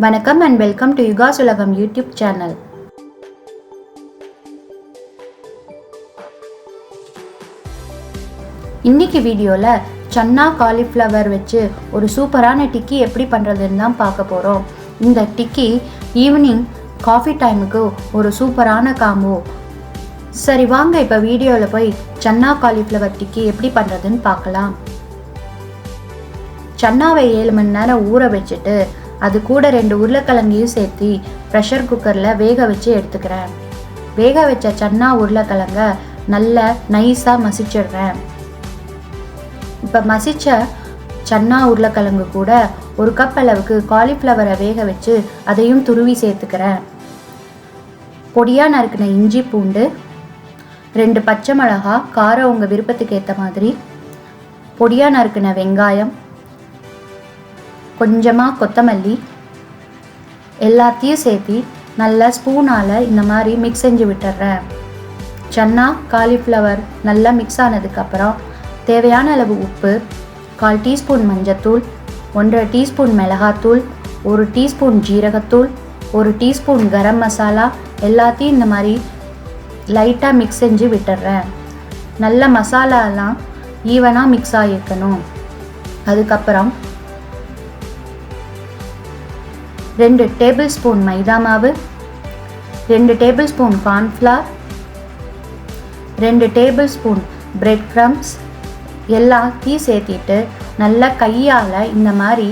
வணக்கம் and welcome to யுகாஸ் உலகம் YouTube channel. இன்னைக்கு வீடியோல சன்னா காலிஃப்ளவர் வச்சு ஒரு சூப்பரான டிக்கி எப்படி பண்றதுன்னு தான் பார்க்க போறோம். இந்த டிக்கி ஈவினிங் காஃபி டைமுக்கு ஒரு சூப்பரான காம்போ. சரி வாங்க இப்போ வீடியோவில் போய் சன்னா காலிஃப்ளவர் டிக்கி எப்படி பண்றதுன்னு பார்க்கலாம். சன்னாவை 7 மணி நேரம் ஊற வச்சுட்டு அது கூட 2 உருளைக்கிழங்கையும் சேர்த்து ப்ரெஷர் குக்கரில் வேக வச்சு எடுத்துக்கிறேன். வேக வச்ச சன்னா உருளைக்கிழங்க நல்லா நைஸாக மசிச்சிடுறேன். இப்போ மசிச்ச சன்னா உருளைக்கிழங்கு கூட 1 கப் அளவுக்கு காலிஃப்ளவரை வேக வச்சு அதையும் துருவி சேர்த்துக்கிறேன். பொடியாக நறுக்கின இஞ்சி பூண்டு, 2 பச்சை மிளகா, காரம் உங்கள் விருப்பத்துக்கு ஏற்ற மாதிரி, பொடியாக நறுக்கின வெங்காயம், கொஞ்சமாக கொத்தமல்லி எல்லாத்தையும் சேர்த்து நல்லா ஸ்பூனால் இந்த மாதிரி மிக்ஸ் செஞ்சு விட்டுறேன். சன்னா காலிஃப்ளவர் நல்லா மிக்ஸ் ஆனதுக்கப்புறம் தேவையான அளவு உப்பு, 1/4 டீஸ்பூன் மஞ்சத்தூள், 1/2 டீஸ்பூன் மிளகாத்தூள், 1 டீஸ்பூன் ஜீரகத்தூள், 1 டீஸ்பூன் கரம் மசாலா எல்லாத்தையும் இந்த மாதிரி லைட்டாக மிக்ஸ் செஞ்சு விட்டுறேன். நல்ல மசாலாலாம் ஈவனாக மிக்ஸ் ஆகிருக்கணும். அதுக்கப்புறம் 2 டேபிள் ஸ்பூன் மைதா மாவு, 2 table spoon cornflour, 2 table spoon bread crumbs எல்லாத்தையும் சேர்த்திட்டு நல்லா கையால் இந்த மாதிரி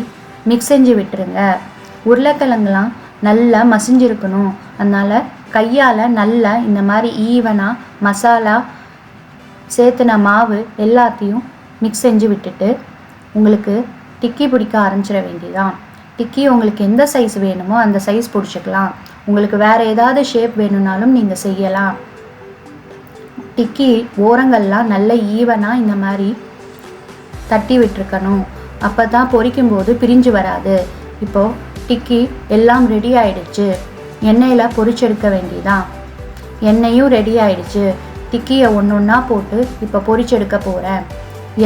மிக்ஸ் செஞ்சு விட்டுருங்க. உருளைக்கிழங்குலாம் நல்லா மசிஞ்சிருக்கணும். அதனால் கையால் நல்லா இந்த மாதிரி ஈவனாக மசாலா சேர்த்துன மாவு எல்லாத்தையும் மிக்ஸ் செஞ்சு விட்டுட்டு உங்களுக்கு டிக்கி பிடிக்க ஆரம்பிச்சிட வேண்டியதான். டிக்கி உங்களுக்கு எந்த சைஸ் வேணுமோ அந்த சைஸ் பிடிச்சிக்கலாம். உங்களுக்கு வேறு ஏதாவது ஷேப் வேணும்னாலும் நீங்கள் செய்யலாம். டிக்கி ஓரங்கள்லாம் நல்ல ஈவனாக இந்த மாதிரி தட்டி விட்டுருக்கணும். அப்போ தான் பொரிக்கும்போது பிரிஞ்சு வராது. இப்போது டிக்கி எல்லாம் ரெடி ஆகிடுச்சு. எண்ணெயில் பொரிச்செடுக்க வேண்டியதான். எண்ணெயும் ரெடி ஆகிடுச்சு. டிக்கியை ஒன்று ஒன்றா போட்டு இப்போ பொரிச்செடுக்க போகிறேன்.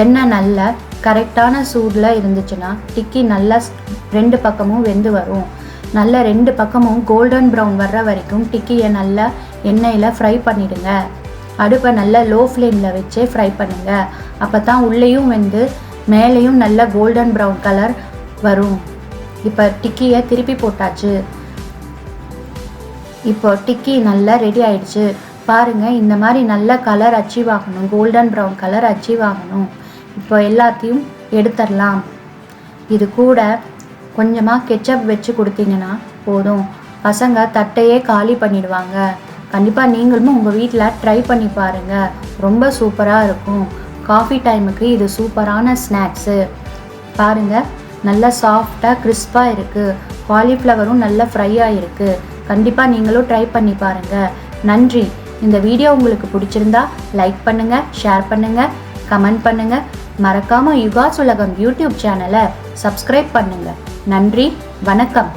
எண்ணெய் நல்ல கரெக்டான சூடில் இருந்துச்சுன்னா டிக்கி நல்லா 2 பக்கமும் வெந்து வரும். நல்லா 2 பக்கமும் கோல்டன் ப்ரௌன் வர்ற வரைக்கும் டிக்கியை நல்லா எண்ணெயில் ஃப்ரை பண்ணிவிடுங்க. அடுப்பை நல்லா லோ ஃப்ளேமில் வச்சே ஃப்ரை பண்ணுங்கள். அப்போ தான் உள்ளேயும் வெந்து மேலேயும் நல்ல கோல்டன் ப்ரௌன் கலர் வரும். இப்போ டிக்கியை திருப்பி போட்டாச்சு. இப்போ டிக்கி நல்லா ரெடி ஆயிடுச்சு. பாருங்கள், இந்த மாதிரி நல்ல கலர் அச்சீவ் ஆகணும், கோல்டன் ப்ரௌன் கலர் அச்சீவ் ஆகணும். இப்போ எல்லாத்தையும் எடுத்துடலாம். இது கூட கொஞ்சமாக கெச்சப் வச்சு கொடுத்தீங்கன்னா போதும். பசங்க தட்டையே காலி பண்ணிடுவாங்க. கண்டிப்பாக நீங்களும் உங்கள் வீட்டில் ட்ரை பண்ணி பாருங்கள். ரொம்ப சூப்பராக இருக்கும். காஃபி டைமுக்கு இது சூப்பரான ஸ்நாக்ஸு. பாருங்கள், நல்லா சாஃப்டாக கிறிஸ்பாக இருக்குது. காலிஃப்ளவரும் நல்லா ஃப்ரையாக இருக்குது. கண்டிப்பாக நீங்களும் ட்ரை பண்ணி பாருங்கள். நன்றி. இந்த வீடியோ உங்களுக்கு பிடிச்சிருந்தா லைக் பண்ணுங்கள், ஷேர் பண்ணுங்கள், கமெண்ட் பண்ணுங்கள். மறக்காமல் யுகாஸ் உலகம் யூடியூப் சேனலை சப்ஸ்கிரைப் பண்ணுங்கள். நன்றி, வணக்கம்.